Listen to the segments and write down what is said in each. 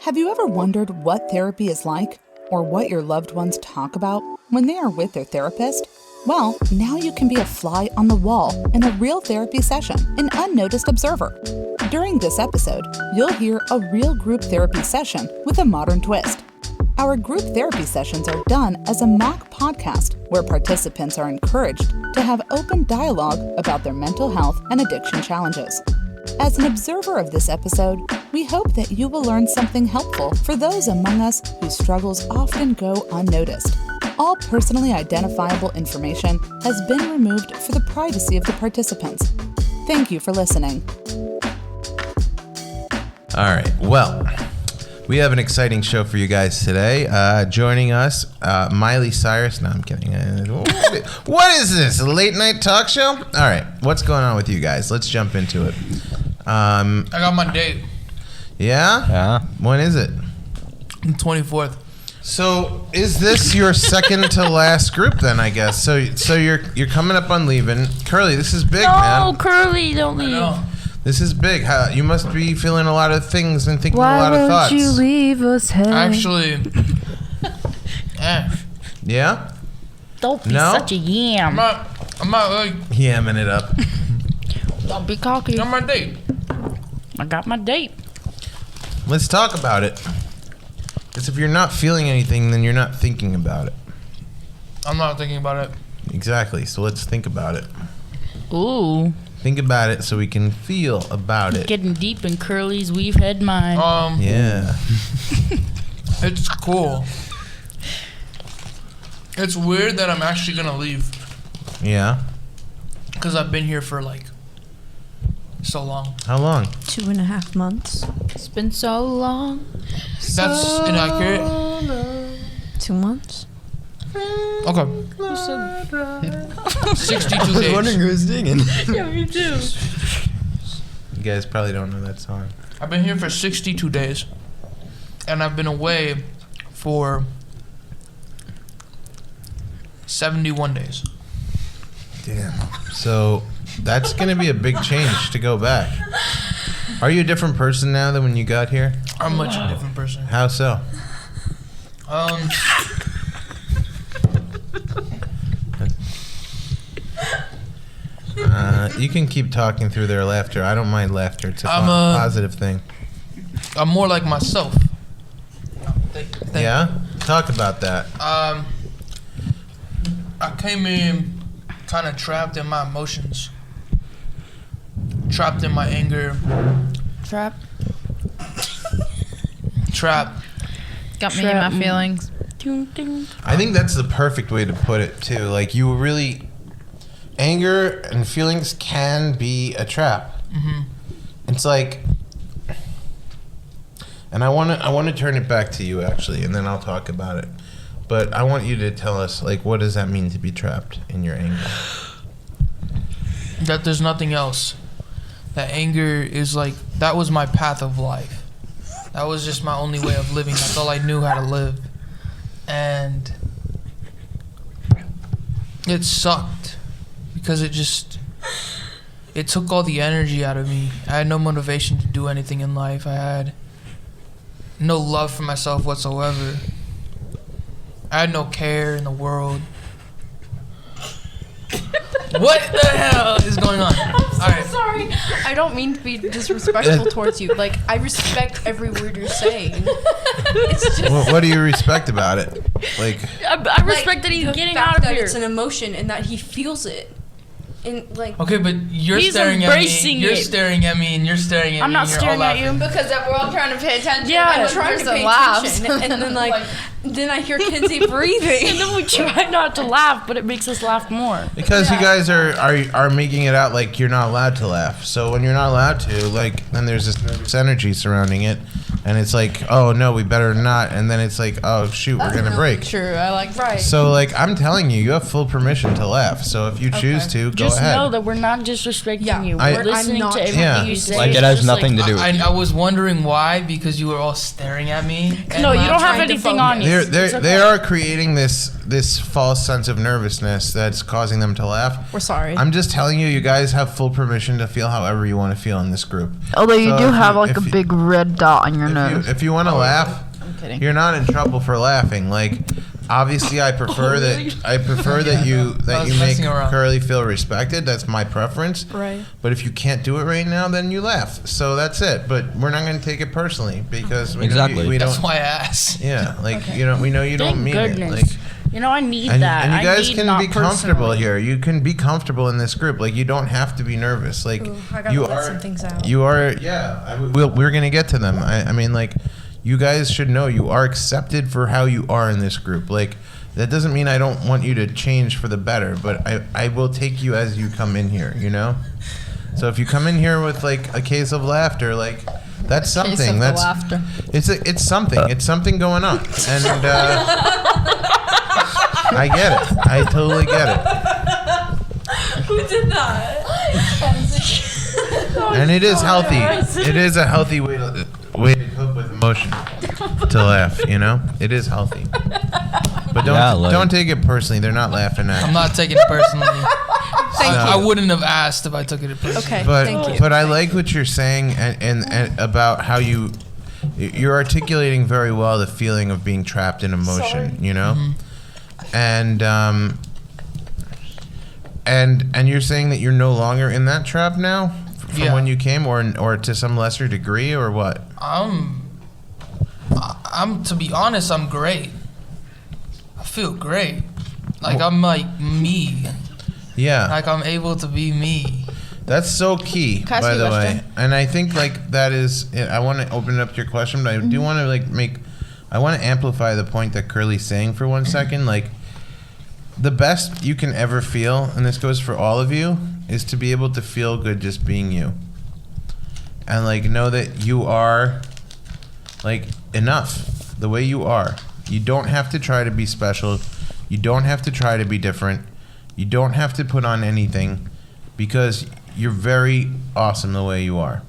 Have you ever wondered what therapy is like, or what your loved ones talk about when they are with their therapist? Well, now you can be a fly on the wall in a real therapy session, an unnoticed observer. During this episode, you'll hear a real group therapy session with a modern twist. Our group therapy sessions are done as a mock podcast where participants are encouraged to have open dialogue about their mental health and addiction challenges. As an observer of this episode, we hope that you will learn something helpful for those among us whose struggles often go unnoticed. All personally identifiable information has been removed for the privacy of the participants. Thank you for listening. All right, well, we have an exciting show for you guys today. Joining us, Miley Cyrus. No, I'm kidding. What is this, a late night talk show? All right, what's going on with you guys? Let's jump into it. I got my date. Yeah? Yeah. When is it? The 24th. So is this your second to last group then, I guess? So you're coming up on leaving. Curly, this is big, man. No, Curly, don't leave. This is big. You must be feeling a lot of things and thinking a lot of thoughts. Why won't you leave us, hey? Actually, Yeah? Don't be No? such a yam. I'm not like, Yamming it up. Don't be cocky. on my date. I got my date. Let's talk about it. Because if you're not feeling anything, then you're not thinking about it. I'm not thinking about it. Exactly. So let's think about it. Ooh, Think about it so we can feel about it. getting deep in Curly's weave head mind. Yeah. It's cool. It's weird that I'm actually gonna leave Yeah. because I've been here for like so long. How long? 2.5 months. It's been so long. That's inaccurate. 2 months. Okay. 62 days. who's singing. Yeah, me too. You guys probably don't know that song. I've been here for 62 days, and I've been away for 71 days. Damn. So that's going to be a big change to go back. Are you a different person now than when you got here? I'm much a different person. How so? You can keep talking through their laughter. I don't mind laughter. It's a positive thing. I'm more like myself. Yeah? Talk about that. I came in kind of trapped in my emotions, trapped in my anger, Trap. trapped. Got me in my feelings. I think that's the perfect way to put it, too. Like, you really... Anger and feelings can be a trap. Mm-hmm. It's like... And I want to turn it back to you, actually, and then I'll talk about it. But I want you to tell us, like, what does that mean to be trapped in your anger? That there's nothing else. That anger is like, that was my path of life. That was just my only way of living. That's all I knew how to live. And it sucked because it took all the energy out of me. I had no motivation to do anything in life. I had no love for myself whatsoever. I had no care in the world. What the hell is going on? I'm so sorry. I don't mean to be disrespectful towards you. Like, I respect every word you're saying. It's just What do you respect about it? Like, I respect that he's the getting fact out of that here. it's an emotion and that he feels it. And like, Okay, but you're He's staring at me. embracing You're it. staring at me, and you're staring at me. I'm not and you're staring all at you. laughing. because we're all trying to pay attention. Yeah, I'm trying to person pay laughs. attention, and then like, then I hear Kinsey breathing. And then we try not to laugh, but it makes us laugh more. because you guys are making it out like you're not allowed to laugh. So when you're not allowed to, like, then there's this nervous energy surrounding it. And it's like, oh, no, we better not. And then it's like, oh, shoot, we're going to break. True, I like right. So, like, I'm telling you, you have full permission to laugh. So if you choose to, go Just ahead. know that we're not disrespecting Yeah. you. I- We're listening I'm to not everything Yeah. you say. Like, it It's has just nothing to do with it. I was wondering why, because you were all staring at me. and No, you I'm don't have trying to anything on you. They It's okay. they are creating this false sense of nervousness that's causing them to laugh. We're sorry. I'm just telling you, you guys have full permission to feel however you want to feel in this group. Although you So do if have you- like a if you- big red dot on your If if you want to laugh, I'm kidding. you're not in trouble for laughing. Like, obviously, I prefer that you was make messing around. Curly feel respected. That's my preference. Right. But if you can't do it right now, then you laugh. So that's it. But we're not going to take it personally because we Exactly. we That's don't. why I asked. Yeah, like we know you don't Thank mean goodness. it. Like, You know, I need and, that. and you guys I need can not be comfortable personally. here. You can be comfortable in this group. Like, you don't have to be nervous. Like, Ooh, I gotta you let are. some things out. You are. Yeah. We're gonna get to them. I mean, like, you guys should know you are accepted for how you are in this group. Like, that doesn't mean I don't want you to change for the better, but I will take you as you come in here. You know. So if you come in here with like a case of laughter, like. That's something. That's laughter. it's something. It's something going on, and I get it. I totally get it. Who did that? And it is healthy. It is a healthy way to cope with emotion. To laugh, you know, it is healthy. But don't take it personally. They're not laughing at I'm you. not taking it personally. Thank I you. wouldn't have asked if I took it personally. Okay. But Thank you. but I like what you're saying and about how you're articulating very well the feeling of being trapped in emotion. You know, and you're saying that you're no longer in that trap now from Yeah. when you came, or to some lesser degree, or what? I'm to be honest, I'm great. I feel great. Like I'm like me. Yeah. Like I'm able to be me. That's so key, Can I ask by you a the way. question? And I think like that is. I want to open it up to your question, but I do want to I want to amplify the point that Curly's saying for 1 second. Like, the best you can ever feel, and this goes for all of you, is to be able to feel good just being you, and like know that you are like enough the way you are. You don't have to try to be special. You don't have to try to be different. You don't have to put on anything, because you're very awesome the way you are.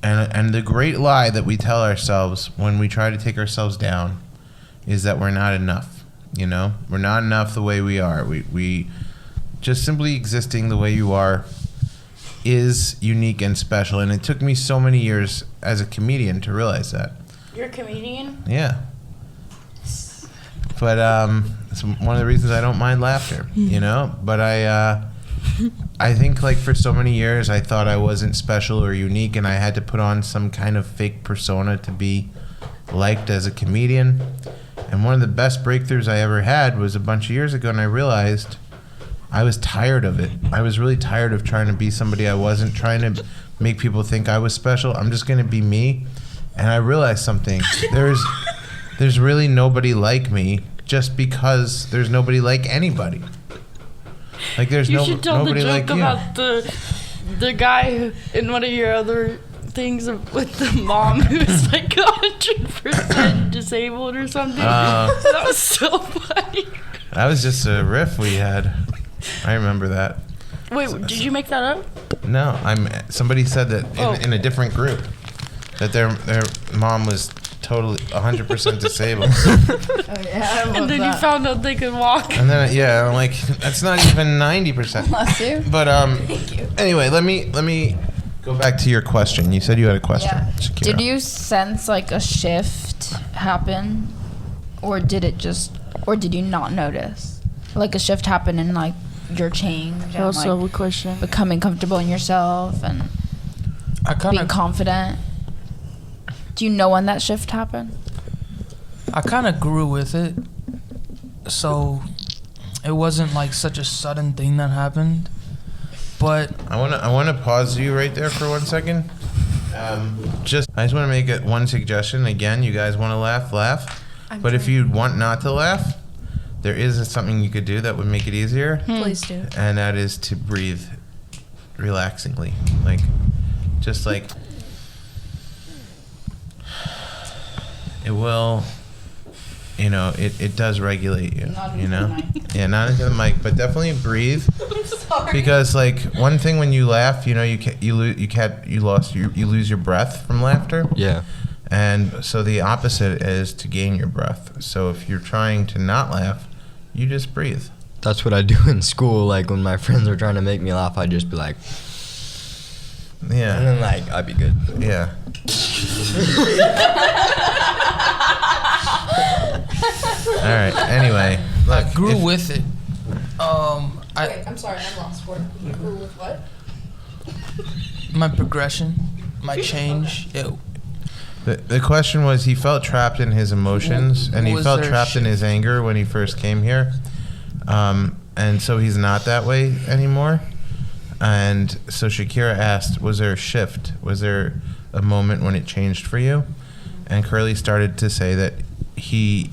And the great lie that we tell ourselves when we try to take ourselves down is that we're not enough. You know, we're not enough the way we are. We just simply existing the way you are is unique and special. And it took me so many years as a comedian to realize that. You're a comedian? Yeah. But it's one of the reasons I don't mind laughter, you know. But I think like for so many years I thought I wasn't special or unique, and I had to put on some kind of fake persona to be liked as a comedian. And one of the best breakthroughs I ever had was a bunch of years ago, and I realized I was tired of it. I was really tired of trying to be somebody I wasn't, trying to make people think I was special. I'm just going to be me. And I realized something. There's really nobody like me, just because there's nobody like anybody. Like there's You should tell the nobody joke like you. about the guy in one of your other things with the mom who's like 100% disabled or something. That was so funny. That was just a riff we had. I remember that. Wait, did you make that up? No, somebody said that Oh. in a different group that their mom was totally 100% disabled. And then you found out they could walk. And then I'm like, that's not even 90%. Bless you. But anyway, let me go back to your question. You said you had a question. Yeah. Shakira. Did you sense like a shift happen, or did you not notice like a shift happen in like your change and like a question. becoming comfortable in yourself and I kind being of confident? Do you know when that shift happened? grew with it, so it wasn't like such a sudden thing that happened. But I wanna pause you right there for 1 second. I just want to make one suggestion. Again, you guys want to laugh. But if you want not to laugh, there is something you could do that would make it easier, Please do. and that is to breathe relaxingly, just like it will. You know, it does regulate you. You know, yeah, not into the mic, but definitely breathe. Because like one thing when you laugh, you know, you lose your breath from laughter. Yeah. And so the opposite is to gain your breath. So if you're trying to not laugh, you just breathe. That's what I do in school. Like when my friends are trying to make me laugh, I'd just be like, Yeah. and then like I'd be good. Yeah. All right. Anyway, look, I grew if- with it. Wait, I'm sorry, I'm lost for it. You grew with what? My progression, my change. The question was, he felt trapped in his emotions, and he Was felt there a trapped in his anger when he first came here. And so he's not that way anymore. And so Shakira asked, was there a shift? Was there a moment when it changed for you? And Curly started to say that he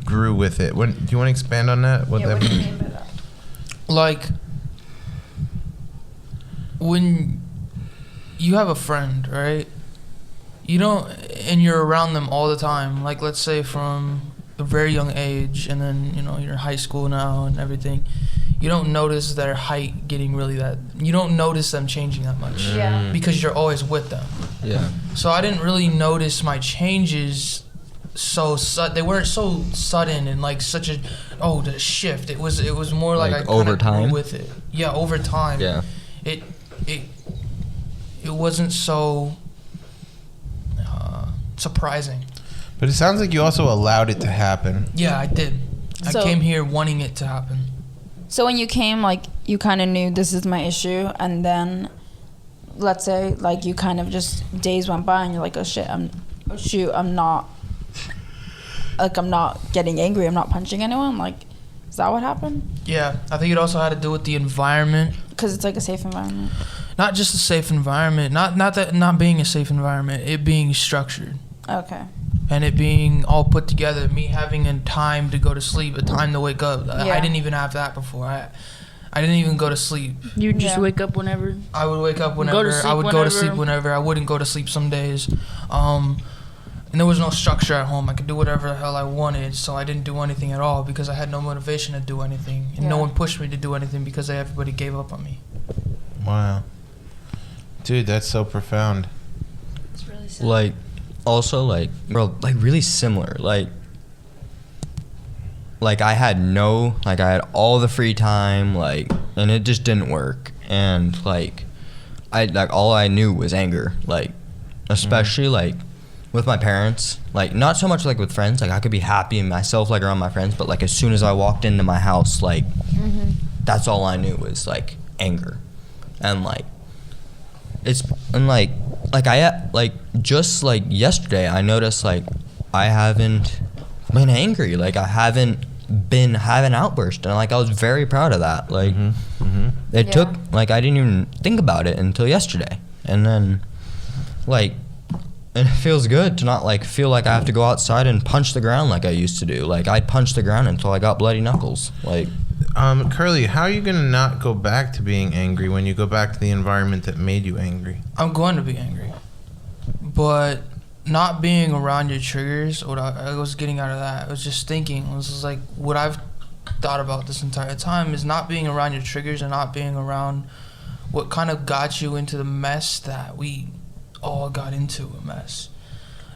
grew with it. Do you want to expand on that? What What do you mean by that? Like, when you have a friend, right? You don't, and you're around them all the time. Like, let's say from a very young age, and then, you know, you're in high school now and everything. You don't notice their height getting really that. You don't notice them changing that much. Yeah. Because you're always with them. Yeah. So I didn't really notice my changes they weren't so sudden and like such a the shift. It was more like Like I kinda over time? grew with it. Yeah, over time. Yeah. It wasn't so surprising. But it sounds like you also allowed it to happen. Yeah, I did. I So- came here wanting it to happen. So when you came, like, you kind of knew this is my issue, and then, let's say, like, you kind of just days went by, and you're like, I'm not getting angry, I'm not punching anyone. Like, is that what happened? Yeah, I think it also had to do with the environment. Because it's like a safe environment. Not just a safe environment. Not being a safe environment. It being structured. Okay. And it being all put together, me having a time to go to sleep, a time to wake up. Yeah. I didn't even have that before. I didn't even go to sleep. You just Yeah. wake up whenever. I would wake up Go to whenever. sleep I would go to whenever. sleep whenever. I wouldn't go to sleep some days. And there was no structure at home. I could do whatever the hell I wanted, so I didn't do anything at all because I had no motivation to do anything. And no Yeah. one pushed me to do anything because everybody gave up on me. Wow. Dude, that's so profound. It's really sad. Like, also, like, bro, like, really similar. Like I had all the free time, like, and it just didn't work. And, like, all I knew was anger. Like, especially, like, with my parents. Like, not so much, like, with friends. Like, I could be happy in myself, like, around my friends. But, like, as soon as I walked into my house, like, that's all I knew was, like, anger. And, like, just like yesterday, I noticed like I haven't been angry. Like, I haven't been having outbursts, and like I was very proud of that. Like, it took like I didn't even think about it until yesterday, and then like it feels good to not like feel like I have to go outside and punch the ground like I used to do. Like, I'd punch the ground until I got bloody knuckles. Like, Curly, how are you going to not go back to being angry when you go back to the environment that made you angry? I'm going to be angry. But not being around your triggers, what I was getting out of that, I was just thinking, it was just like what I've thought about this entire time is not being around your triggers and not being around what kind of got you into the mess that we all got into, a mess.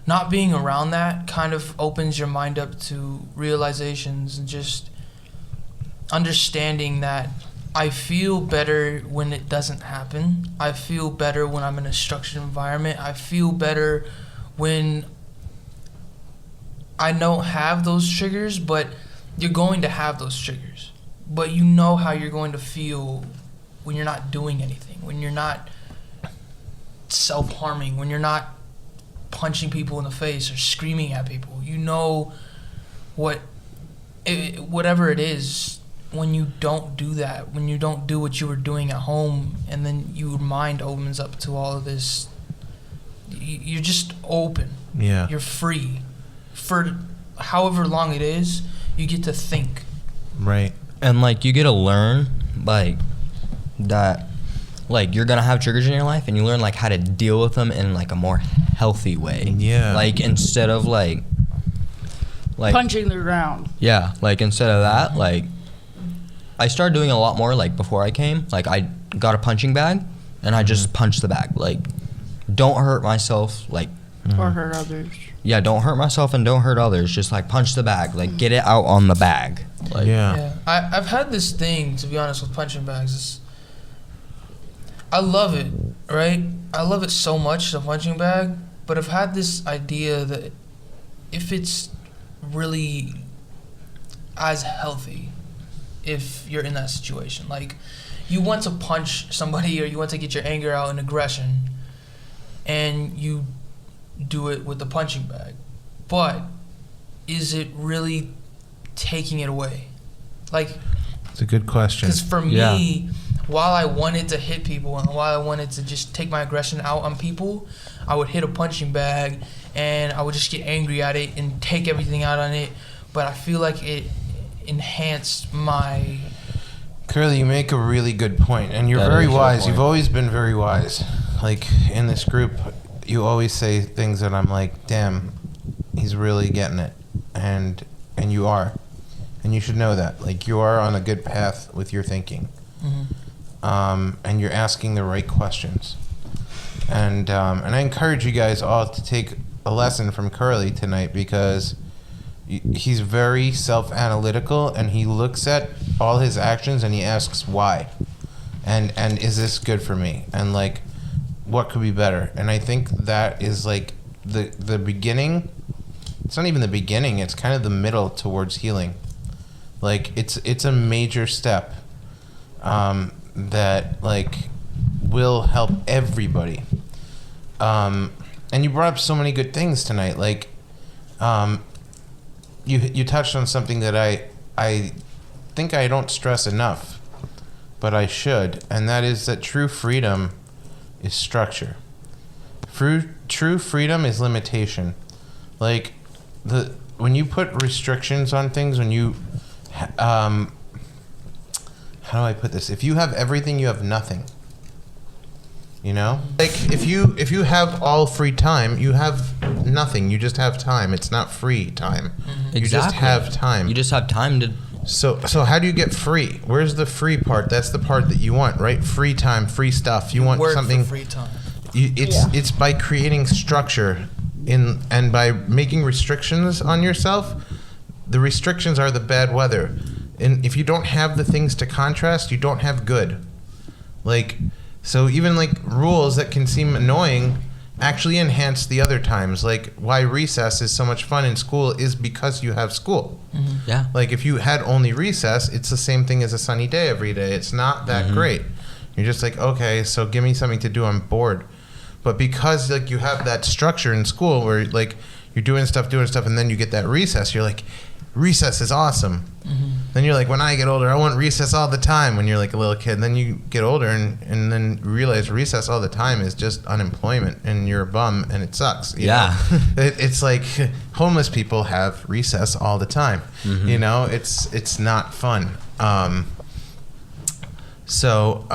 Not being around that kind of opens your mind up to realizations and just understanding that I feel better when it doesn't happen. I feel better when I'm in a structured environment. I feel better when I don't have those triggers, but you're going to have those triggers. But you know how you're going to feel when you're not doing anything, when you're not self-harming, when you're not punching people in the face or screaming at people. You know whatever it is, when you don't do that, when you don't do what you were doing at home, and then your mind opens up to all of this, you're just open. Yeah. You're free. For however long it is, you get to think. Right. and like you get to learn like that, like you're gonna have triggers in your life, and you learn like how to deal with them in like a more healthy way. Yeah. Like instead of like punching the ground. Yeah, like instead of that, like I started doing a lot more. Like before I came, like I got a punching bag and I just punched the bag. Like, don't hurt myself. Like, Or hurt others. yeah, don't hurt myself and don't hurt others. Just like punch the bag. Like get it out on the bag. Like, Yeah. I've had this thing, to be honest, with punching bags. I love it, right? I love it so much, the punching bag, but I've had this idea that if it's really as healthy, if you're in that situation, like you want to punch somebody or you want to get your anger out in aggression, and you do it with the punching bag, but is it really taking it away? Like, it's a good question. because for me, while I wanted to hit people and while I wanted to just take my aggression out on people, I would hit a punching bag and I would just get angry at it and take everything out on it. But I feel like it enhanced my... Curly, you make a really good point, and you're That very is a good wise. point. You've always been very wise. Like, in this group, you always say things that I'm like, damn, he's really getting it. And you are. And you should know that. Like, you are on a good path with your thinking. And you're asking the right questions. And I encourage you guys all to take a lesson from Curly tonight, because he's very self-analytical, and he looks at all his actions and he asks why, and is this good for me, and like what could be better. And I think that is like the beginning. It's not even the beginning, it's kind of the middle towards healing. Like it's a major step that like will help everybody. And you brought up so many good things tonight, like you touched on something that I think I don't stress enough, but I should, and that is that true freedom is structure. True freedom is limitation. Like when you put restrictions on things, when you how do I put this? If you have everything, you have nothing. You know? Like if you have all free time, you have nothing. You just have time. It's not free time. You just have time. You just have time to... So how do you get free? Where's the free part? That's the part that you want, right? Free time, free stuff. You want work something... for free time. It's by creating structure and by making restrictions on yourself. The restrictions are the bad weather. And if you don't have the things to contrast, you don't have good. Like... So even like rules that can seem annoying actually enhance the other times. Like why recess is so much fun in school is because you have school. Yeah. Like if you had only recess, it's the same thing as a sunny day every day. It's not that great. You're just like, okay, so give me something to do. I'm bored. But because like you have that structure in school where like you're doing stuff, and then you get that recess, you're like, recess is awesome. Then you're like, when I get older, I want recess all the time when you're like a little kid. And then you get older and then realize recess all the time is just unemployment and you're a bum and it sucks. You know? It's like homeless people have recess all the time. You know, it's not fun. So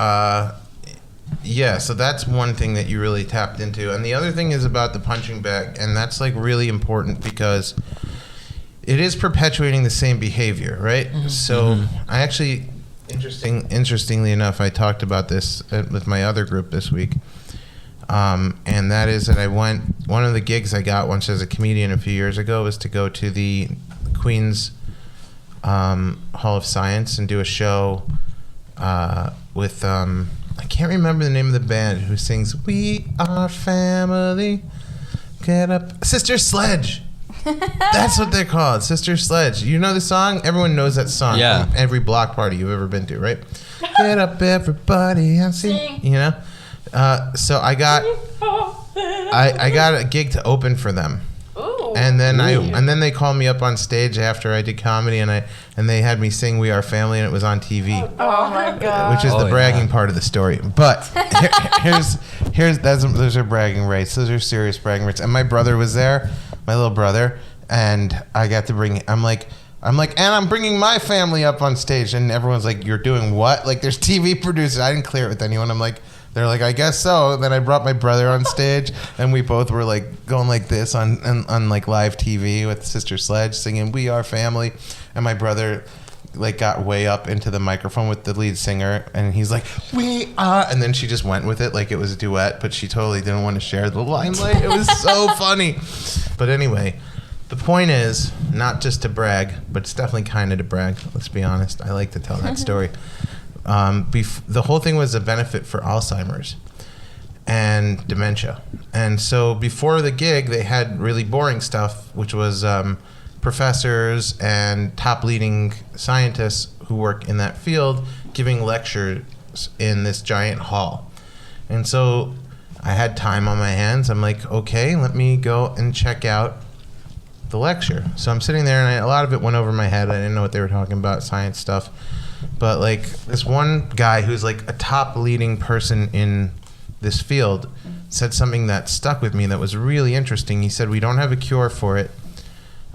that's one thing that you really tapped into. And the other thing is about the punching bag. And that's like really important because it is perpetuating the same behavior, right? So I actually, interestingly enough, I talked about this with my other group this week. And that is that one of the gigs I got once as a comedian a few years ago was to go to the Queens Hall of Science and do a show with, I can't remember the name of the band who sings, "We Are Family, Get Up." Sister Sledge. That's what they're called, Sister Sledge. You know the song? Everyone knows that song from every block party you've ever been to, right? Get up, everybody, and sing. You know? So I got a gig to open for them. Ooh. And then they called me up on stage after I did comedy, and they had me sing "We Are Family," and it was on TV. Oh my god. Which is the bragging part of the story. But those are bragging rights. Those are serious bragging rights. And my brother was there, my little brother, and I got to bring. I'm like, and I'm bringing my family up on stage, and everyone's like, "You're doing what?" Like, there's TV producers. I didn't clear it with anyone. I'm like. They're like, I guess so. Then I brought my brother on stage, and we both were like going like this on like live TV with Sister Sledge singing "We Are Family," and my brother like got way up into the microphone with the lead singer, and he's like, "We are," and then she just went with it like it was a duet, but she totally didn't want to share the limelight. It was so funny. But anyway, the point is not just to brag, but it's definitely kind of to brag. Let's be honest. I like to tell that story. The whole thing was a benefit for Alzheimer's. and dementia. And so before the gig, they had really boring stuff, which was professors and top leading scientists who work in that field giving lectures in this giant hall. And so I had time on my hands. I'm like, okay, let me go and check out the lecture. So I'm sitting there, and a lot of it went over my head. I didn't know what they were talking about, science stuff. But like this one guy who's like a top leading person in this field said something that stuck with me that was really interesting. He said, we don't have a cure for it,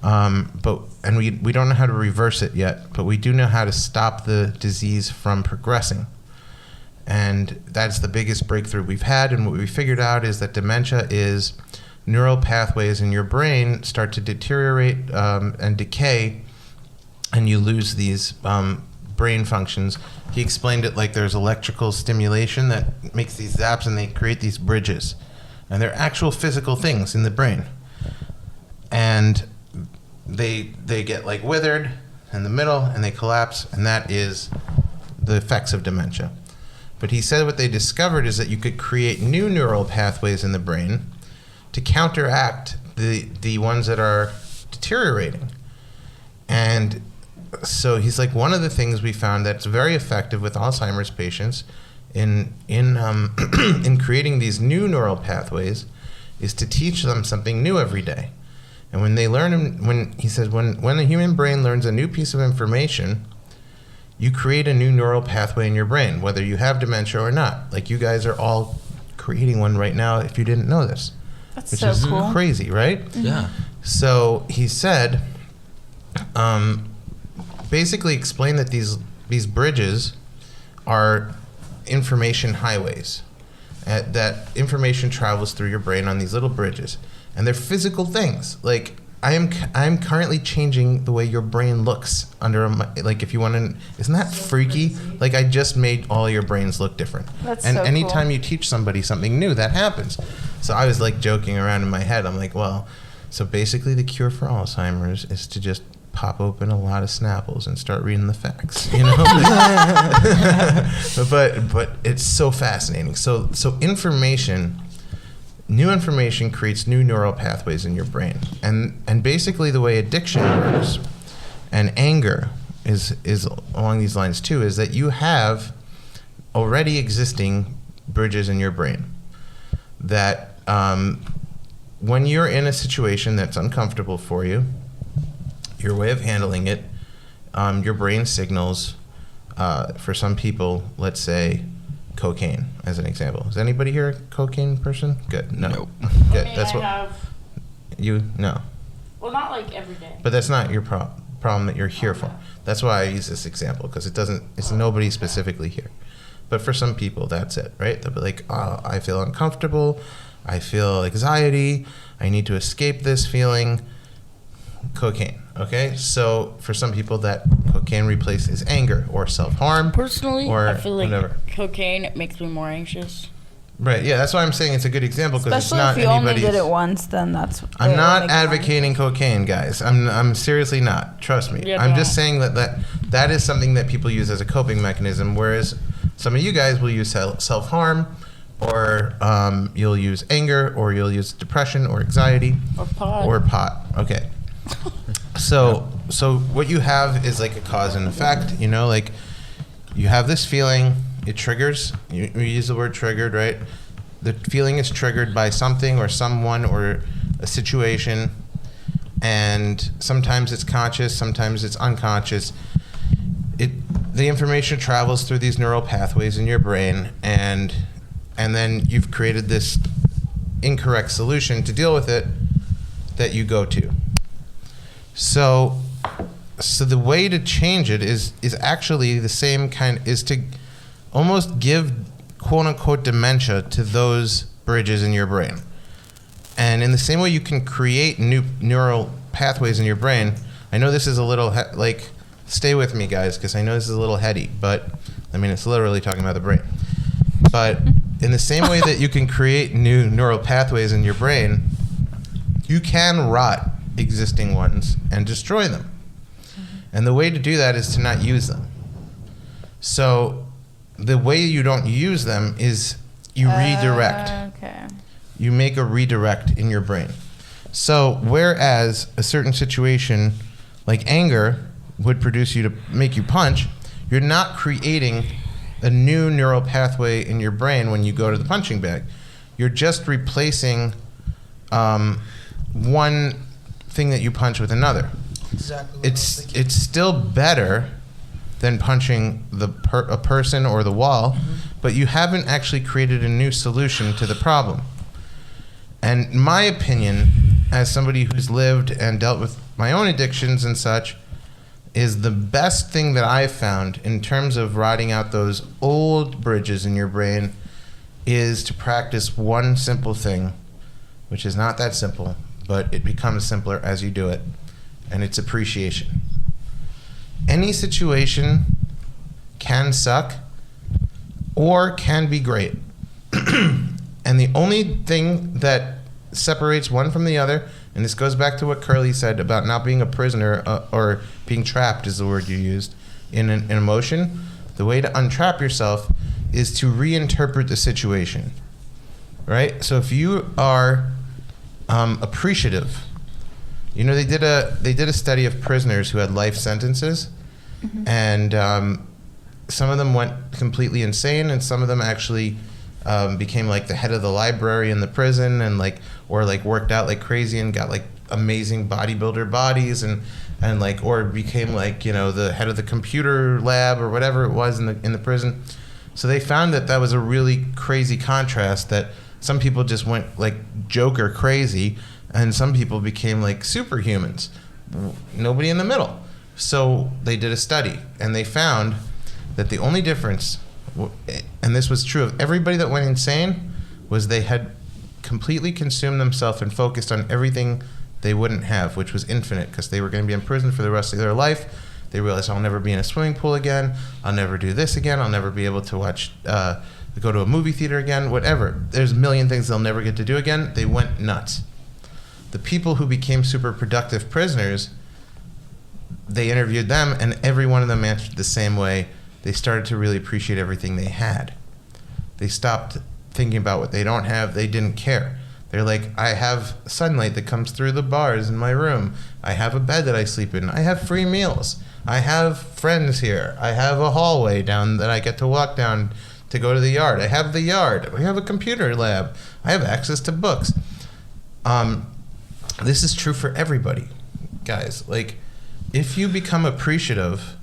and we don't know how to reverse it yet, but we do know how to stop the disease from progressing. And that's the biggest breakthrough we've had. And what we figured out is that dementia is neural pathways in your brain start to deteriorate and decay, and you lose these brain functions. He explained it like there's electrical stimulation that makes these zaps, and they create these bridges. And they're actual physical things in the brain. And they get like withered in the middle, and they collapse, and that is the effects of dementia. But he said what they discovered is that you could create new neural pathways in the brain to counteract the ones that are deteriorating. And so he's like, one of the things we found that's very effective with Alzheimer's patients in creating these new neural pathways is to teach them something new every day. And when they learn, when the human brain learns a new piece of information, you create a new neural pathway in your brain, whether you have dementia or not. Like you guys are all creating one right now if you didn't know this. That's which so is cool. crazy, right? Yeah. So he said, basically explain that these bridges are information highways. That information travels through your brain on these little bridges, and they're physical things. Like I'm currently changing the way your brain looks under like if you want to. Isn't that freaky? Like I just made all your brains look different. That's and so anytime cool. you teach somebody something new, that happens. So I was like joking around in my head. I'm like, well, so basically the cure for Alzheimer's is to just pop open a lot of Snapples and start reading the facts, you know? but it's so fascinating. So new information creates new neural pathways in your brain. And basically the way addiction works and anger is along these lines too, is that you have already existing bridges in your brain that when you're in a situation that's uncomfortable for you, your way of handling it, your brain signals, for some people, let's say, cocaine, as an example. Is anybody here a cocaine person? Good. No. Nope. Good. I mean, That's I what have, you no. well, not like every day. But that's not your problem that you're here for. That's why I use this example, because it's nobody specifically here. But for some people, that's it, right? They'll be like, oh, I feel uncomfortable. I feel anxiety. I need to escape this feeling. Cocaine, okay? So for some people, that cocaine replaces anger or self-harm. Personally, or I feel like whatever. cocaine makes me more anxious. Right, yeah, that's why I'm saying it's a good example, because it's Especially not if you only anybody's... did it once, then that's. I'm it will not make you advocating cocaine, guys. I'm seriously not. Trust me. Yeah, I'm no. just saying that is something that people use as a coping mechanism, whereas some of you guys will use self-harm, or you'll use anger, or you'll use depression or anxiety. Or pot. Okay. So what you have is like a cause and effect, you know, like you have this feeling, it triggers, you use the word triggered, right? The feeling is triggered by something or someone or a situation, and sometimes it's conscious, sometimes it's unconscious. The information travels through these neural pathways in your brain, and then you've created this incorrect solution to deal with it that you go to. So the way to change it is actually the same kind, is to almost give quote unquote dementia to those bridges in your brain. And in the same way you can create new neural pathways in your brain, I know this is a little, stay with me guys, because I know this is a little heady, but I mean, it's literally talking about the brain. But in the same way that you can create new neural pathways in your brain, you can rot existing ones and destroy them. And the way to do that is to not use them. So the way you don't use them is you redirect. you make a redirect in your brain. So whereas a certain situation like anger would produce you to make you punch, you're not creating a new neural pathway in your brain when you go to the punching bag. You're just replacing one thing that you punch with another. Exactly. It's still better than punching a person or the wall, but you haven't actually created a new solution to the problem. And my opinion, as somebody who's lived and dealt with my own addictions and such, is the best thing that I've found in terms of riding out those old bridges in your brain is to practice one simple thing, which is not that simple, but it becomes simpler as you do it, and it's appreciation. Any situation can suck or can be great. And the only thing that separates one from the other, and this goes back to what Curly said about not being a prisoner or being trapped is the word you used in an emotion. The way to untrap yourself is to reinterpret the situation, right? So if you are appreciative, you know, they did a study of prisoners who had life sentences, and some of them went completely insane, and some of them actually became like the head of the library in the prison, and or worked out like crazy and got like amazing bodybuilder bodies, and or became like, you know, the head of the computer lab or whatever it was in the prison. So they found that was a really crazy contrast, that some people just went like Joker crazy, and some people became like superhumans. Nobody in the middle. So they did a study, and they found that the only difference, and this was true of everybody that went insane, was they had completely consumed themselves and focused on everything they wouldn't have, which was infinite, because they were going to be in prison for the rest of their life. They realized, I'll never be in a swimming pool again, I'll never do this again, I'll never be able to go to a movie theater again, whatever. There's a million things they'll never get to do again. They went nuts. The people who became super productive prisoners, they interviewed them, and every one of them answered the same way. They started to really appreciate everything they had. They stopped thinking about what they don't have. They didn't care. They're like, I have sunlight that comes through the bars in my room. I have a bed that I sleep in. I have free meals. I have friends here. I have a hallway down that I get to walk down to go to the yard. I have the yard. We have a computer lab. I have access to books. This is true for everybody, guys. Like, if you become appreciative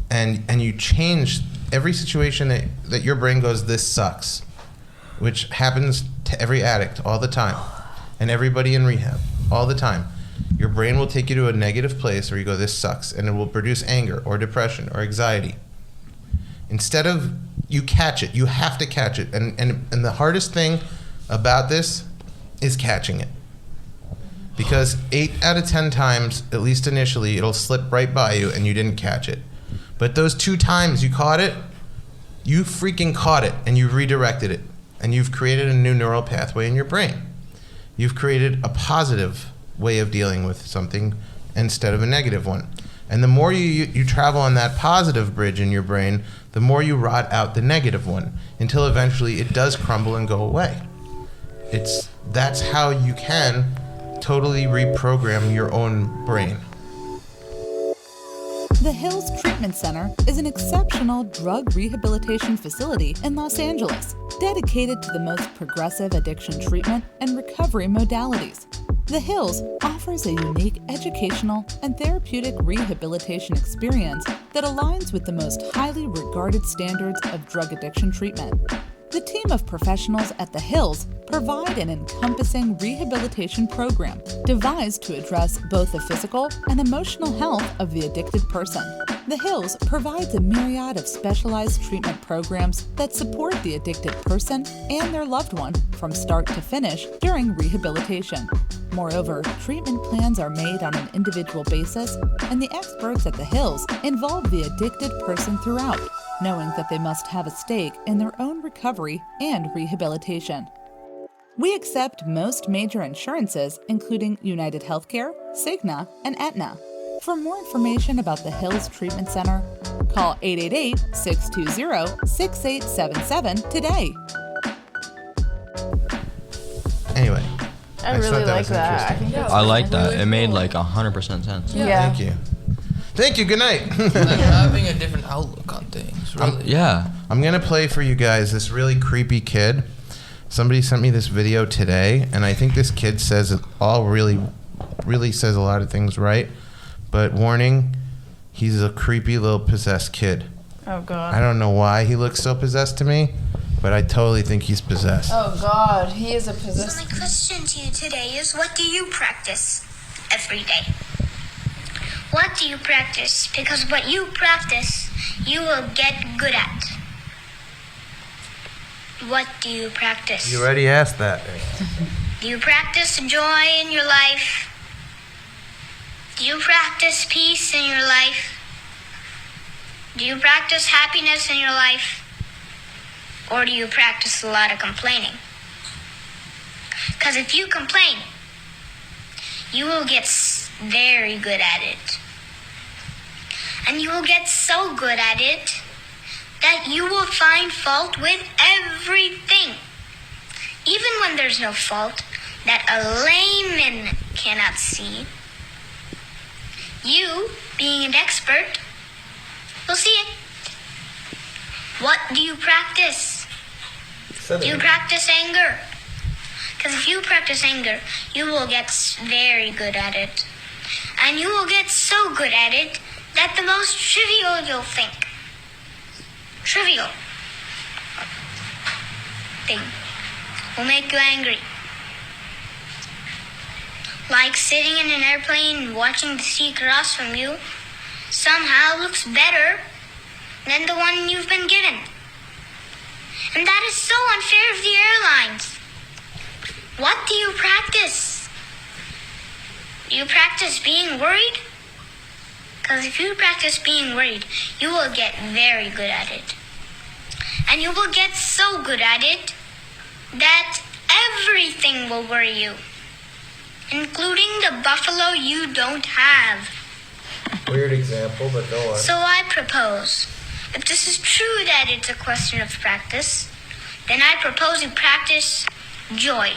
and you change every situation that your brain goes, this sucks, which happens to every addict all the time, and everybody in rehab all the time. Your brain will take you to a negative place where you go, this sucks, and it will produce anger or depression or anxiety. Instead of, you catch it, you have to catch it, and the hardest thing about this is catching it. Because 8 out of 10 times, at least initially, it'll slip right by you and you didn't catch it. But those 2 times you caught it, you freaking caught it, and you redirected it. And you've created a new neural pathway in your brain. You've created a positive way of dealing with something instead of a negative one. And the more you travel on that positive bridge in your brain, the more you rot out the negative one, until eventually it does crumble and go away. That's how you can totally reprogram your own brain. The Hills Treatment Center is an exceptional drug rehabilitation facility in Los Angeles, dedicated to the most progressive addiction treatment and recovery modalities. The Hills offers a unique educational and therapeutic rehabilitation experience that aligns with the most highly regarded standards of drug addiction treatment. The team of professionals at The Hills provide an encompassing rehabilitation program devised to address both the physical and emotional health of the addicted person. The Hills provides a myriad of specialized treatment programs that support the addicted person and their loved one from start to finish during rehabilitation. Moreover, treatment plans are made on an individual basis, and the experts at The Hills involve the addicted person throughout, knowing that they must have a stake in their own recovery and rehabilitation. We accept most major insurances, including United Healthcare, Cigna, and Aetna. For more information about the Hills Treatment Center, call 888-620-6877 today. I just really thought like was that. I interesting. think that's I like that. really It made cool. like 100% sense. Yeah. Thank you. Thank you. Good night. Like having a different outlook on things. Really. Yeah. I'm gonna play for you guys this really creepy kid. Somebody sent me this video today, and I think this kid says it all really says a lot of things right. But warning, he's a creepy little possessed kid. Oh God. I don't know why he looks so possessed to me, but I totally think he's possessed. Oh God, he is a So possessed. my question to you today is, what do you practice every day? What do you practice? Because what you practice, you will get good at. What do you practice? You already asked that. Do you practice joy in your life? Do you practice peace in your life? Do you practice happiness in your life? Or do you practice a lot of complaining? Because if you complain, you will get very good at it. And you will get so good at it that you will find fault with everything. Even when there's no fault that a layman cannot see. You, being an expert, will see it. What do you practice? Do you practice anger? Because if you practice anger, you will get very good at it. And you will get so good at it that the most trivial you'll think. Trivial thing will make you angry. Like sitting in an airplane and watching the sea across from you somehow looks better than the one you've been given. And that is so unfair of the airlines. What do you practice? Do you practice being worried? Because if you practice being worried, you will get very good at it. And you will get so good at it that everything will worry you, including the buffalo you don't have. Weird example, but go on. So I propose, if this is true that it's a question of practice, then I propose you practice joy.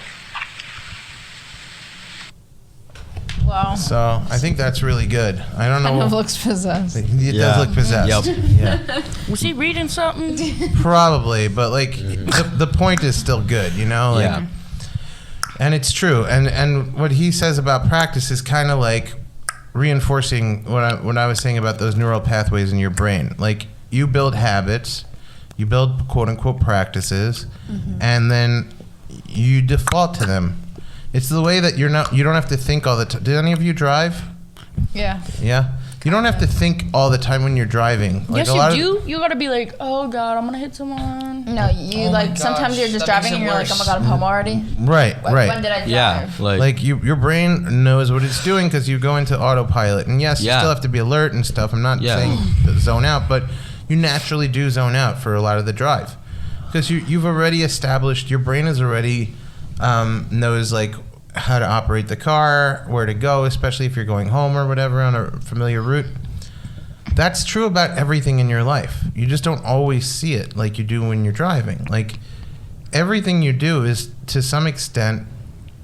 Wow. So I think that's really good. I don't Kind of know. looks possessed. It Yeah. does look possessed. Yep. Yeah. Was he reading something? Probably, but like the point is still good, you know? Like, Yeah. and it's true. And what he says about practice is kind of like reinforcing what I was saying about those neural pathways in your brain. Like you build habits, you build quote unquote practices, and then you default to them. It's the way that you don't have to think all the time. Did any of you drive? Yeah. Yeah. You don't have to think all the time when you're driving. Like Yes, you do. You gotta be like, oh God, I'm gonna hit someone. No, you Oh my like sometimes gosh, you're just that makes driving and it you're like, oh worse. my God, I'm home already. Right, When right. did I drive? Yeah. Like your brain knows what it's doing because you go into autopilot. And yes, you Yeah. still have to be alert and stuff. I'm not Yeah. saying zone out, but you naturally do zone out for a lot of the drive because you've already established. Your brain is already knows like how to operate the car, where to go, especially if you're going home or whatever on a familiar route. That's true about everything in your life. You just don't always see it like you do when you're driving. Like everything you do is to some extent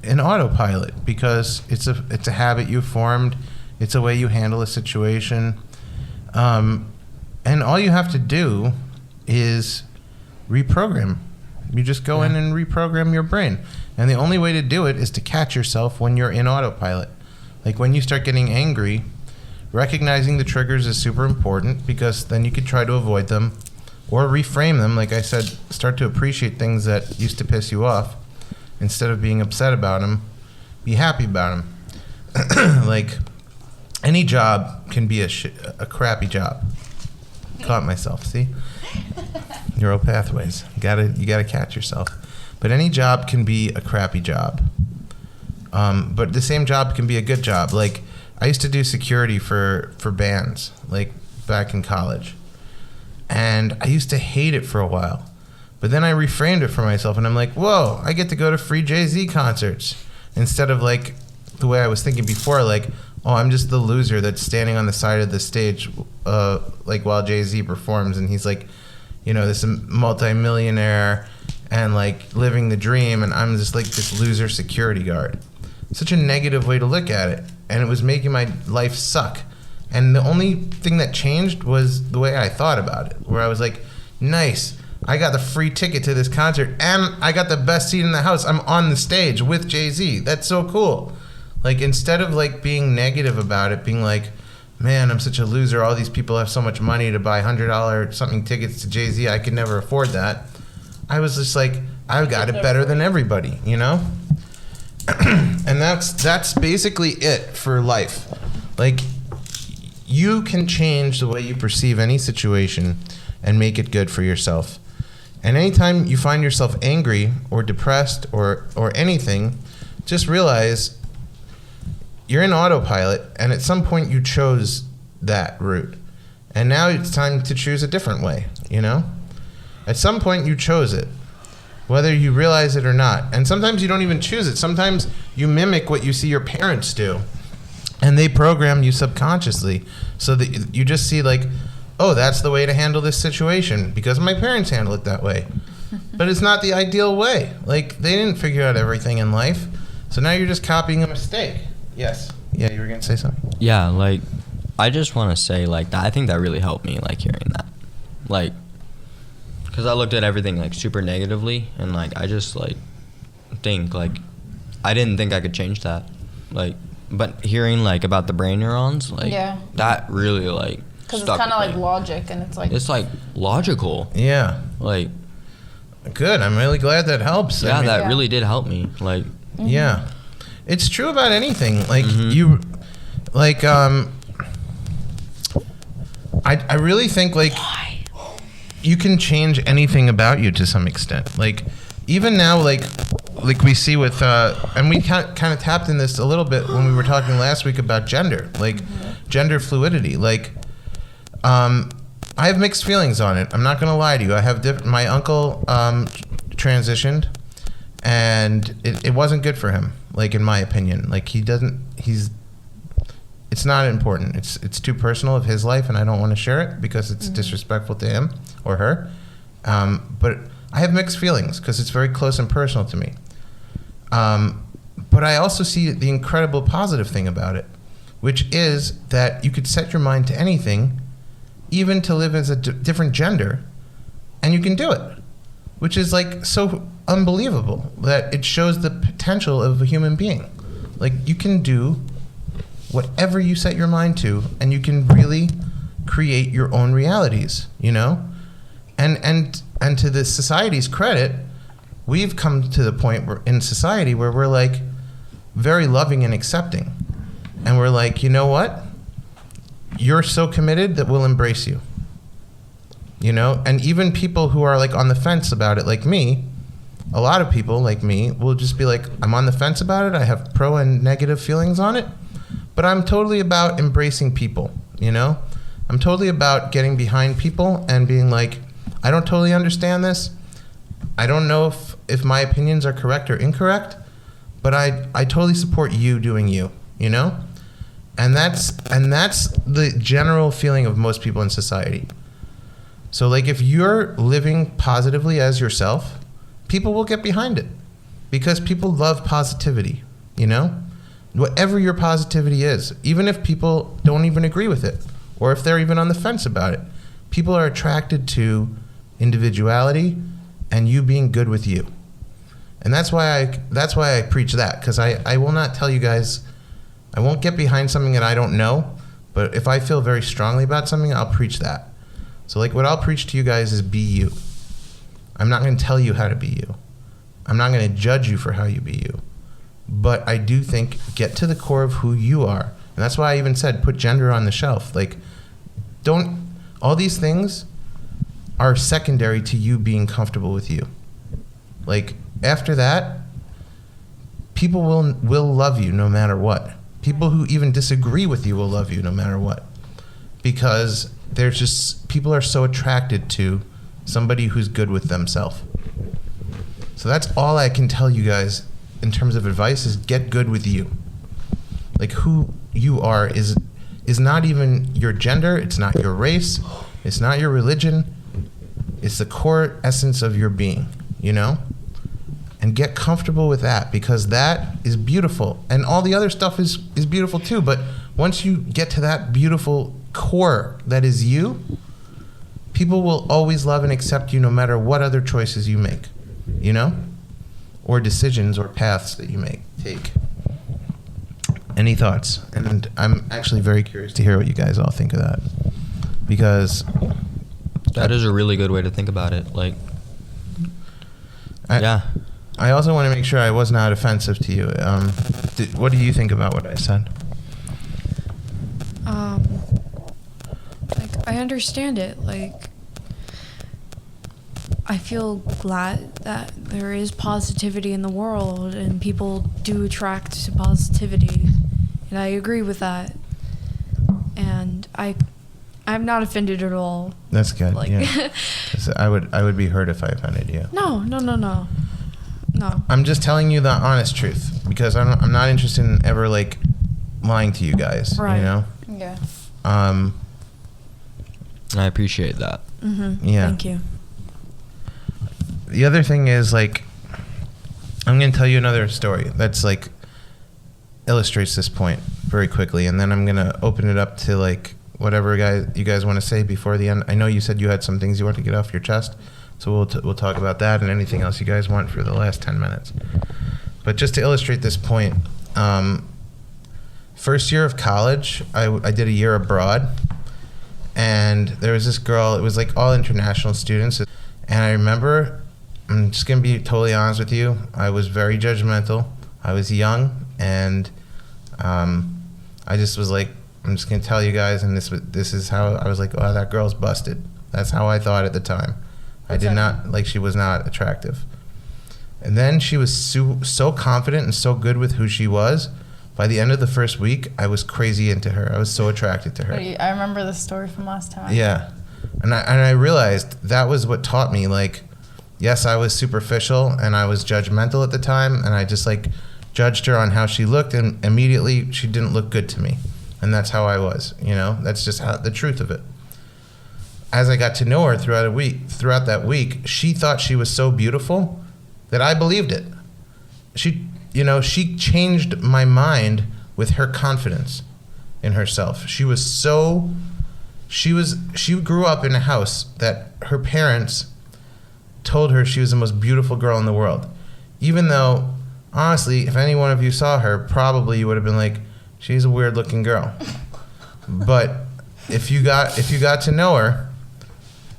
an autopilot because it's a habit you formed. It's a way you handle a situation, and all you have to do is reprogram. You just go in and reprogram your brain. And the only way to do it is to catch yourself when you're in autopilot. Like when you start getting angry, recognizing the triggers is super important because then you could try to avoid them or reframe them. Like I said, start to appreciate things that used to piss you off. Instead of being upset about them, be happy about them. Like any job can be a crappy job. Caught myself, see? Neural pathways. You gotta catch yourself. But any job can be a crappy job. But the same job can be a good job. Like I used to do security for bands, like back in college. And I used to hate it for a while. But then I reframed it for myself and I'm like, whoa, I get to go to free Jay-Z concerts. Instead of like the way I was thinking before, like, oh, I'm just the loser that's standing on the side of the stage like while Jay-Z performs and he's like, you know, this multi-millionaire and like living the dream and I'm just like this loser security guard. such a negative way to look at it, and it was making my life suck. And the only thing that changed was the way I thought about it, where I was like, nice, I got the free ticket to this concert, and I got the best seat in the house. I'm on the stage with Jay-Z. That's so cool. Like, instead of like being negative about it, being like, man, I'm such a loser. All these people have so much money to buy $100 something tickets to Jay-Z. I could never afford that. I was just like, I got it better than everybody, you know? And that's basically it for life. Like, you can change the way you perceive any situation and make it good for yourself. And anytime you find yourself angry or depressed or anything, just realize you're in autopilot, and at some point you chose that route. And now it's time to choose a different way, you know? At some point you chose it, whether you realize it or not. And sometimes you don't even choose it. Sometimes you mimic what you see your parents do, and they program you subconsciously so that you just see like, oh, that's the way to handle this situation because my parents handle it that way. But it's not the ideal way. Like, they didn't figure out everything in life, so now you're just copying a mistake. Yes. Yeah, you were going to say something? Yeah, like, I just want to say, like, that I think that really helped me, like, hearing that. Like, because I looked at everything, like, super negatively, and, like, I just, like, think, like, I didn't think I could change that. Like, but hearing, like, about the brain neurons, like, that really, like, because it's kind of like logic, and it's like logical. Yeah. Like, good. I'm really glad that helps. Yeah, I mean, that really did help me. Like, yeah. It's true about anything. Like, you, like, I really think, like, you can change anything about you to some extent. Like, even now, like we see with, and we kind of tapped in this a little bit when we were talking last week about gender, like, gender fluidity. Like, I have mixed feelings on it. I'm not going to lie to you. I have my uncle transitioned, and it wasn't good for him. Like, in my opinion, like, it's not important. It's too personal of his life, and I don't want to share it because it's disrespectful to him or her. But I have mixed feelings because it's very close and personal to me. But I also see the incredible positive thing about it, which is that you could set your mind to anything, even to live as a different gender, and you can do it, which is like so unbelievable that it shows the potential of a human being. Like, you can do whatever you set your mind to, and you can really create your own realities, you know? And to the society's credit, we've come to the point where in society where we're like very loving and accepting. And we're like, you know what? You're so committed that we'll embrace you. You know? And even people who are like on the fence about it, like me, a lot of people like me will just be like, I'm on the fence about it. I have pro and negative feelings on it, but I'm totally about embracing people, you know? I'm totally about getting behind people and being like, I don't totally understand this. I don't know if my opinions are correct or incorrect, but I totally support you doing you, you know? And that's the general feeling of most people in society. So like, if you're living positively as yourself, people will get behind it because people love positivity, you know? Whatever your positivity is, even if people don't even agree with it, or if they're even on the fence about it, people are attracted to individuality and you being good with you. And that's why I preach that, because I will not tell you guys, I won't get behind something that I don't know, but if I feel very strongly about something, I'll preach that. So like, what I'll preach to you guys is be you. I'm not going to tell you how to be you. I'm not going to judge you for how you be you. But I do think get to the core of who you are. And that's why I even said put gender on the shelf. Like, all these things are secondary to you being comfortable with you. Like, after that, people will love you no matter what. People who even disagree with you will love you no matter what. Because people are so attracted to somebody who's good with themselves. So that's all I can tell you guys in terms of advice is get good with you. Like, who you are is not even your gender, it's not your race, it's not your religion, it's the core essence of your being, you know? and get comfortable with that, because that is beautiful, and all the other stuff is beautiful too. But once you get to that beautiful core that is you, people will always love and accept you no matter what other choices you make, you know, or decisions or paths that you take. Any thoughts? And I'm actually very curious to hear what you guys all think of that, because that is a really good way to think about it. Like, I also want to make sure I was not offensive to you. What do you think about what I said? Like, I understand it. Like, I feel glad that there is positivity in the world and people do attract to positivity, and I agree with that. And I'm not offended at all. That's good. Like, yeah. I would be hurt if I offended you. No. I'm just telling you the honest truth, because I'm not interested in ever like lying to you guys. Right. You know. Yeah. I appreciate that. Mm-hmm. Yeah. Thank you. The other thing is, like, I'm going to tell you another story that's like illustrates this point very quickly, and then I'm going to open it up to like whatever you guys want to say before the end. I know you said you had some things you want to get off your chest, so we'll talk about that and anything else you guys want for the last 10 minutes. But just to illustrate this point, first year of college, I did a year abroad, and there was this girl. It was like all international students, and I remember, I'm just gonna be totally honest with you, I was very judgmental. I was young, and I just was like, I'm just gonna tell you guys, and this is how I was like, oh, that girl's busted. That's how I thought at the time. I did not, like, she was not attractive. And then she was so confident and so good with who she was. By the end of the first week, I was crazy into her. I was so attracted to her. I remember the story from last time. Yeah. And I realized that was what taught me, like, yes, I was superficial and I was judgmental at the time, and I just like judged her on how she looked, and immediately she didn't look good to me. And that's how I was, you know? That's just the truth of it. As I got to know her throughout that week, she thought she was so beautiful that I believed it. She changed my mind with her confidence in herself. She grew up in a house that her parents told her she was the most beautiful girl in the world. Even though, honestly, if any one of you saw her, probably you would have been like, she's a weird looking girl. But if you got to know her,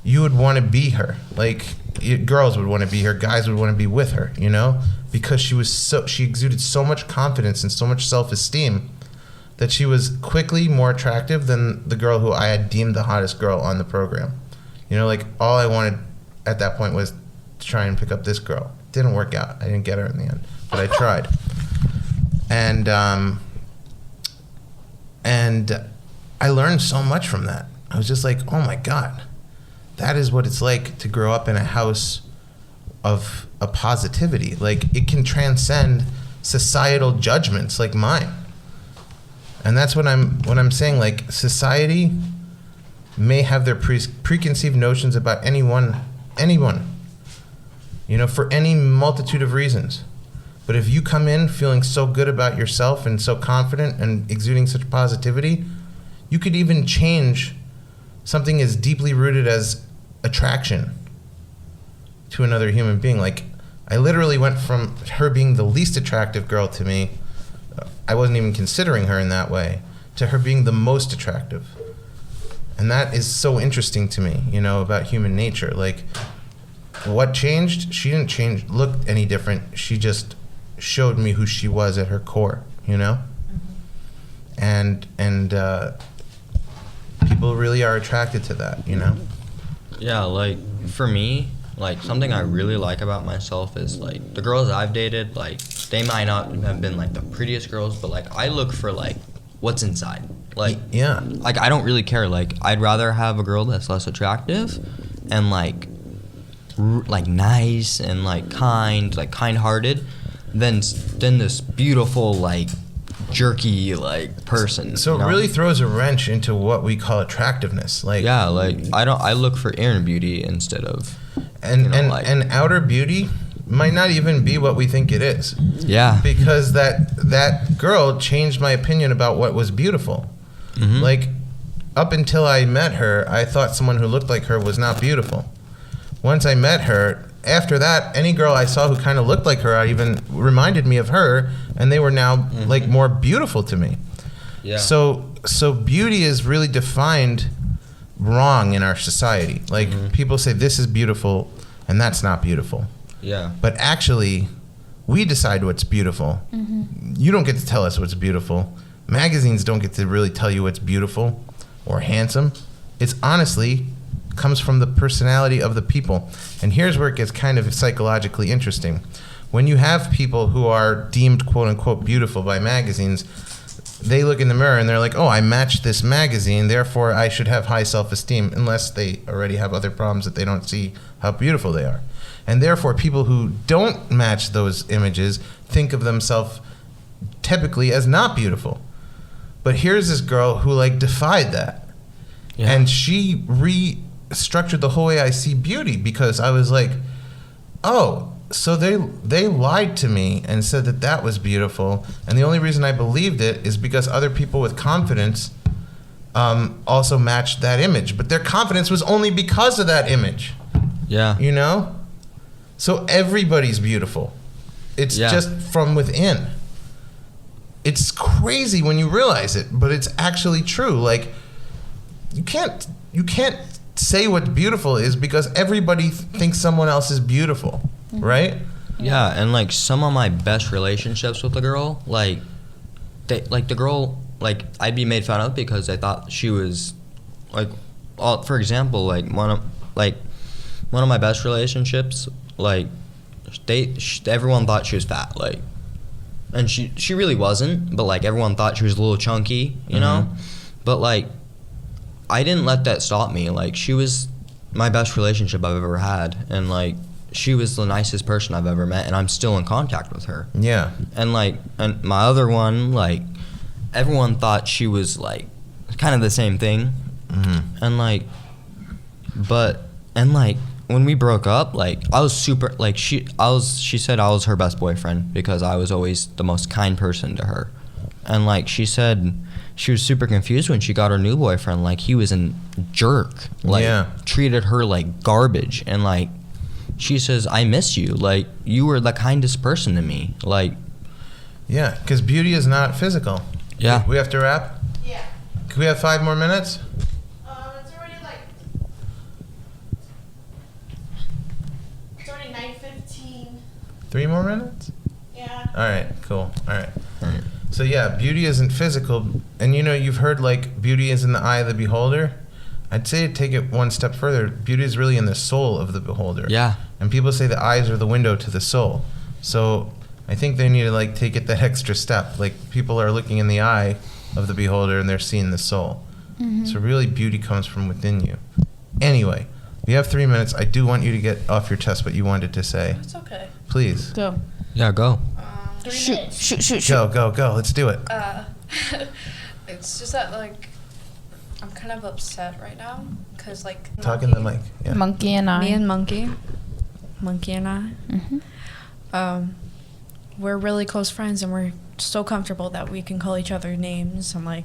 you would want to be her. Like, girls would want to be her, guys would want to be with her, you know? Because she exuded so much confidence and so much self-esteem that she was quickly more attractive than the girl who I had deemed the hottest girl on the program. You know, like, all I wanted at that point was to try and pick up this girl. Didn't work out. I didn't get her in the end, but I tried. And I learned so much from that. I was just like, oh my God, that is what it's like to grow up in a house of a positivity. Like, it can transcend societal judgments like mine. And that's what I'm saying. Like, society may have their preconceived notions about anyone, you know, for any multitude of reasons. But if you come in feeling so good about yourself and so confident and exuding such positivity, you could even change something as deeply rooted as attraction to another human being. Like, I literally went from her being the least attractive girl to me, I wasn't even considering her in that way, to her being the most attractive. And that is so interesting to me, you know, about human nature. Like, what changed? She didn't look any different. She just showed me who she was at her core, you know? And people really are attracted to that, you know? Yeah, like, for me, like, something I really like about myself is, like, the girls I've dated, like, they might not have been, like, the prettiest girls, but, like, I look for, like, what's inside. Like, yeah. Like, I don't really care. Like, I'd rather have a girl that's less attractive and, like nice and, like, kind-hearted than this beautiful, like, jerky, like, person. So you know? It really throws a wrench into what we call attractiveness. Like, yeah, like, I look for inner beauty instead of and outer beauty might not even be what we think it is. Yeah. Because that girl changed my opinion about what was beautiful. Mm-hmm. Like, up until I met her, I thought someone who looked like her was not beautiful. Once I met her, after that, any girl I saw who kind of looked like her, I even reminded me of her, and they were now like more beautiful to me. Yeah. So beauty is really defined wrong in our society. Like, people say this is beautiful, and that's not beautiful. Yeah. But actually, we decide what's beautiful. You don't get to tell us what's beautiful. Magazines don't get to really tell you what's beautiful or handsome. It's honestly comes from the personality of the people. And here's where it gets kind of psychologically interesting. When you have people who are deemed quote unquote beautiful by magazines, they look in the mirror and they're like, oh, I matched this magazine, therefore I should have high self-esteem, unless they already have other problems that they don't see how beautiful they are. And therefore, people who don't match those images think of themselves typically as not beautiful. But here's this girl who like defied that. Yeah. And she restructured the whole way I see beauty, because I was like, oh, so they lied to me and said that was beautiful. And the only reason I believed it is because other people with confidence also matched that image. But their confidence was only because of that image. Yeah. You know? So everybody's beautiful. It's just from within. It's crazy when you realize it, but it's actually true. Like, you can't say what beautiful is, because everybody thinks someone else is beautiful, right? Yeah, and like some of my best relationships with a girl, like the girl, like I'd be made fun of because I thought she was like, for example, like one of my best relationships, like everyone thought she was fat, like, and she really wasn't, but like everyone thought she was a little chunky, you know, but like I didn't let that stop me. Like, she was my best relationship I've ever had, and like she was the nicest person I've ever met, and I'm still in contact with her. Yeah. And like, and my other one, like, everyone thought she was like kind of the same thing. And like, and like when we broke up, like I was super, like she said I was her best boyfriend because I was always the most kind person to her. And like she said she was super confused when she got her new boyfriend, like he was a jerk, like treated her like garbage. And like she says, I miss you, like you were the kindest person to me. Like, yeah, because beauty is not physical. Yeah. We have to wrap? Yeah. Can we have 5 more minutes? It's already 9:15. 3 more minutes? Yeah. All right, cool. All right. So yeah, beauty isn't physical, and you know, you've heard like beauty is in the eye of the beholder. I'd say take it one step further. Beauty is really in the soul of the beholder. Yeah. And people say the eyes are the window to the soul. So I think they need to like take it that extra step. Like, people are looking in the eye of the beholder and they're seeing the soul. So really, beauty comes from within you. Anyway, we have 3 minutes. I do want you to get off your chest what you wanted to say. It's okay. Please. Go. Yeah, go. 3 Shoot, minutes. shoot. Go. Let's do it. It's just that, like, I'm kind of upset right now because, like, Talk in the mic. Yeah. Monkey and I. Me and Monkey and I, we're really close friends, and we're so comfortable that we can call each other names and like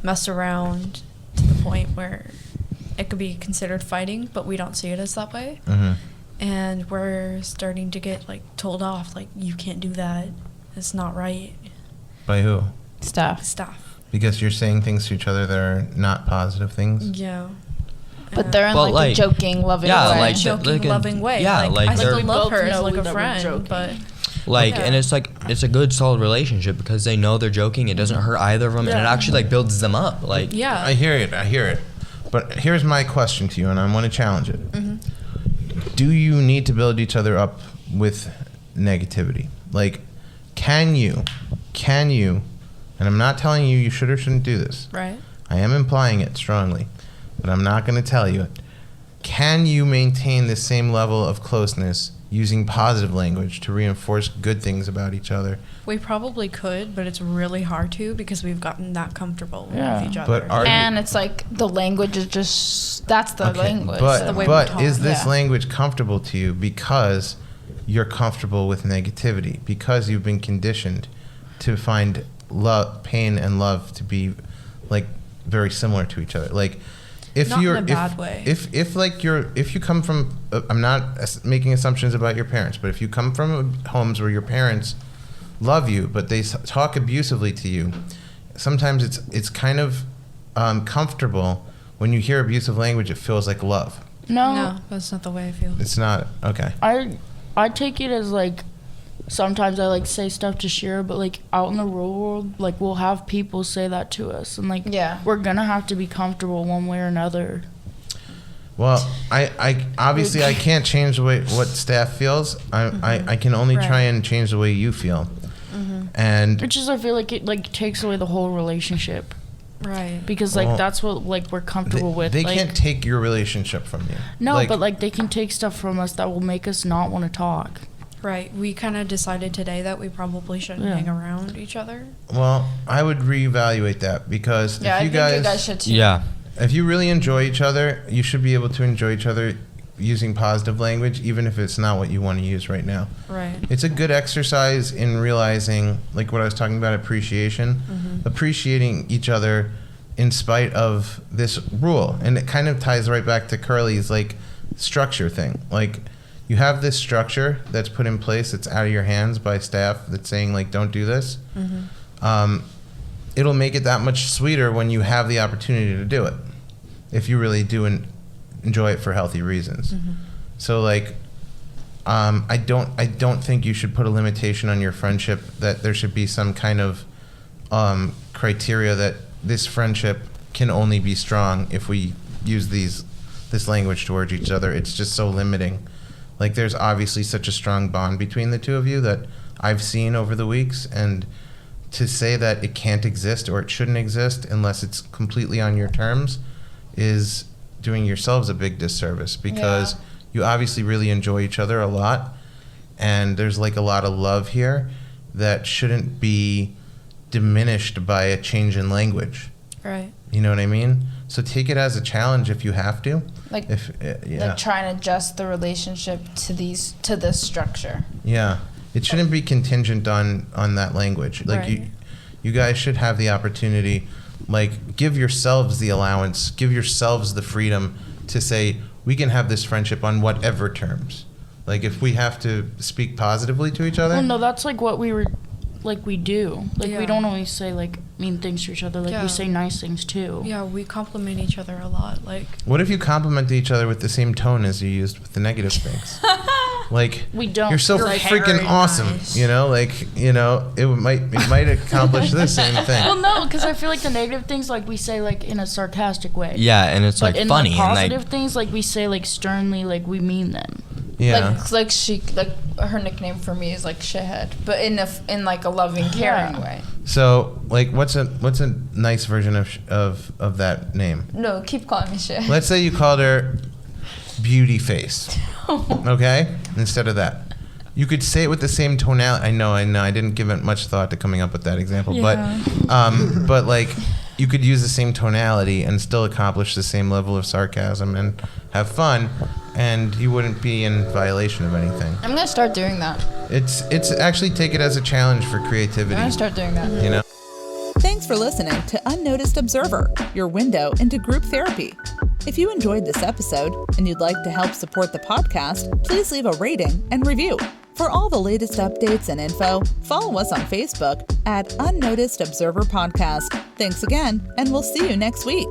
mess around to the point where it could be considered fighting, but we don't see it as that way. And we're starting to get like told off, like, you can't do that, it's not right. By who? Stuff. Because you're saying things to each other that are not positive things? Yeah. But they're in But, like a like, joking, loving yeah, way. like, Joking, loving way. yeah, like I they're- still love her We as both like a know that we're friend, joking. but Like, Yeah. and it's like, it's a good solid relationship because they know they're joking, it doesn't hurt either of them, and it Yeah. actually like builds them up. Like, yeah. I hear it. But here's my question to you, and I want to challenge it. Do you need to build each other up with negativity? Like, can you, and I'm not telling you should or shouldn't do this. Right. I am implying it strongly, but I'm not going to tell you it. Can you maintain the same level of closeness using positive language to reinforce good things about each other? We probably could, but it's really hard to because we've gotten that comfortable Yeah. with each other. But are And it's like the language is just, that's the Okay, language. But the way we but talk. is this Yeah. language comfortable to you? Because you're comfortable with negativity because you've been conditioned to find love, pain and love to be like very similar to each other. Like if Not you're in a bad way. if you come from I'm not making assumptions about your parents, but if you come from homes where your parents love you but they talk abusively to you, sometimes it's kind of comfortable when you hear abusive language. It feels like love. No, that's not the way I feel. It's not. Okay. I take it as like sometimes I like say stuff to Shira, but like out in the real world, like we'll have people say that to us, and like we're gonna have to be comfortable one way or another. Well, I obviously I can't change the way what staff feels. I can only try and change the way you feel. And which is I feel like it like takes away the whole relationship. Right. Because like that's what like we're comfortable with. They like, can't take your relationship from you. No, like, but like they can take stuff from us that will make us not want to talk. Right. We kind of decided today that we probably shouldn't hang around each other. Well, I would reevaluate that because Yeah, if you I think you guys should too. Yeah. If you really enjoy each other, you should be able to enjoy each other using positive language, even if it's not what you want to use right now. Right. It's a good exercise in realizing, like what I was talking about, appreciation, appreciating each other in spite of this rule. And it kind of ties right back to Curly's like structure thing. Like you have this structure that's put in place that's out of your hands by staff that's saying like, don't do this. It'll make it that much sweeter when you have the opportunity to do it, if you really do enjoy it for healthy reasons. So like, I don't think you should put a limitation on your friendship, that there should be some kind of criteria that this friendship can only be strong if we use this language towards each other. It's just so limiting. Like there's obviously such a strong bond between the two of you that I've seen over the weeks, and to say that it can't exist or it shouldn't exist unless it's completely on your terms is doing yourselves a big disservice, because you obviously really enjoy each other a lot, and there's like a lot of love here that shouldn't be diminished by a change in language. Right. You know what I mean? So take it as a challenge if you have to. Like, yeah. like trying to adjust the relationship to this structure. Yeah. It shouldn't be contingent on that language. Like you guys should have the opportunity, like give yourselves the allowance, give yourselves the freedom to say, we can have this friendship on whatever terms. Like if we have to speak positively to each other. Well, no, that's like what we do. Like we don't always say like mean things to each other. Like we say nice things too. Yeah, we compliment each other a lot. Like what if you compliment each other with the same tone as you used with the negative things? Like we don't. You're so freaking awesome. Nice. You know, like it might accomplish the same thing. Well, no, because I feel like the negative things like we say like in a sarcastic way. Yeah, and it's like funny. The positive things like we say like sternly, like we mean them. Yeah. Like her nickname for me is like shithead, but in like a loving, caring way. So like what's a nice version of that name? No, keep calling me shit. Let's say you called her beauty face. Okay? Instead of that. You could say it with the same tonality. I know. I didn't give it much thought to coming up with that example, but like you could use the same tonality and still accomplish the same level of sarcasm and have fun, and you wouldn't be in violation of anything. I'm gonna start doing that. It's actually take it as a challenge for creativity. I'm gonna start doing that. You know? Thanks for listening to Unnoticed Observer, your window into group therapy. If you enjoyed this episode and you'd like to help support the podcast, please leave a rating and review. For all the latest updates and info, follow us on Facebook at Unnoticed Observer Podcast. Thanks again, and we'll see you next week.